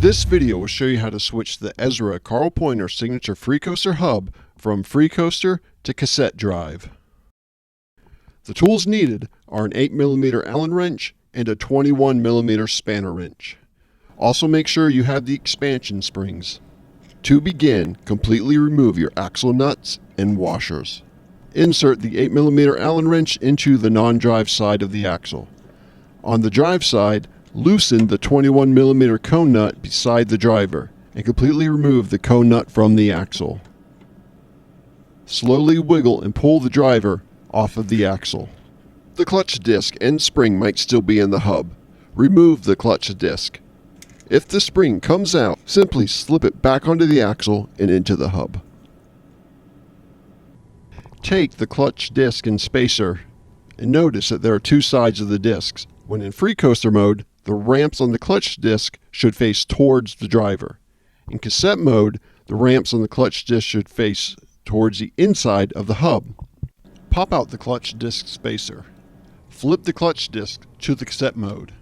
This video will show you how to switch the Ezra Karl Poynter Signature Freecoaster Hub from Freecoaster to cassette drive. The tools needed are an 8mm Allen wrench and a 21mm spanner wrench. Also make sure you have the expansion springs. To begin, completely remove your axle nuts and washers. Insert the 8mm Allen wrench into the non-drive side of the axle. On the drive side, loosen the 21mm cone nut beside the driver and completely remove the cone nut from the axle. Slowly wiggle and pull the driver off of the axle. The clutch disc and spring might still be in the hub. Remove the clutch disc. If the spring comes out, simply slip it back onto the axle and into the hub. Take the clutch disc and spacer and notice that there are two sides of the discs. When in Freecoaster mode, the ramps on the clutch disc should face towards the driver. In cassette mode, the ramps on the clutch disc should face towards the inside of the hub. Pop out the clutch disc spacer. Flip the clutch disc to the cassette mode.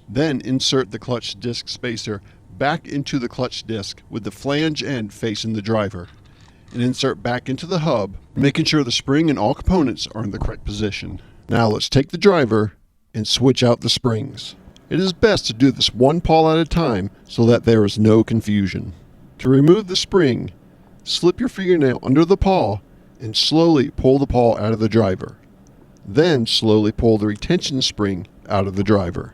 Then insert the clutch disc spacer back into the clutch disc with the flange end facing the driver, and insert back into the hub, making sure the spring and all components are in the correct position. Now let's take the driver and switch out the springs. It is best to do this one pawl at a time so that there is no confusion. To remove the spring, slip your fingernail under the pawl and slowly pull the pawl out of the driver. Then slowly pull the retention spring out of the driver.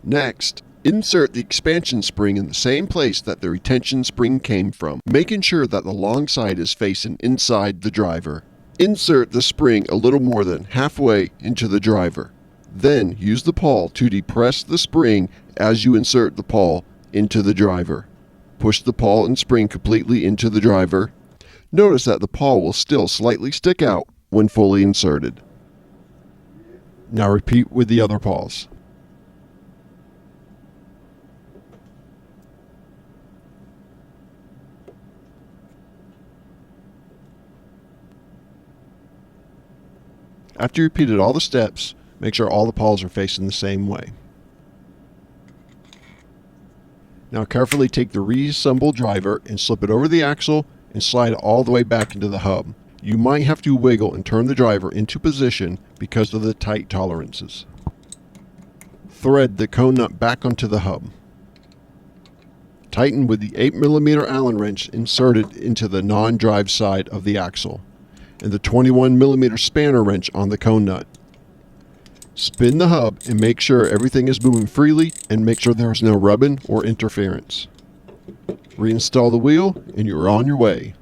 Next, insert the expansion spring in the same place that the retention spring came from, making sure that the long side is facing inside the driver. Insert the spring a little more than halfway into the driver. Then use the pawl to depress the spring as you insert the pawl into the driver. Push the pawl and spring completely into the driver. Notice that the pawl will still slightly stick out when fully inserted. Now repeat with the other pawls. After you repeated all the steps, make sure all the pawls are facing the same way. Now carefully take the reassembled driver and slip it over the axle and slide it all the way back into the hub. You might have to wiggle and turn the driver into position because of the tight tolerances. Thread the cone nut back onto the hub. Tighten with the 8mm Allen wrench inserted into the non-drive side of the axle and the 21mm spanner wrench on the cone nut. Spin the hub and make sure everything is moving freely and make sure there is no rubbing or interference. Reinstall the wheel and you're on your way.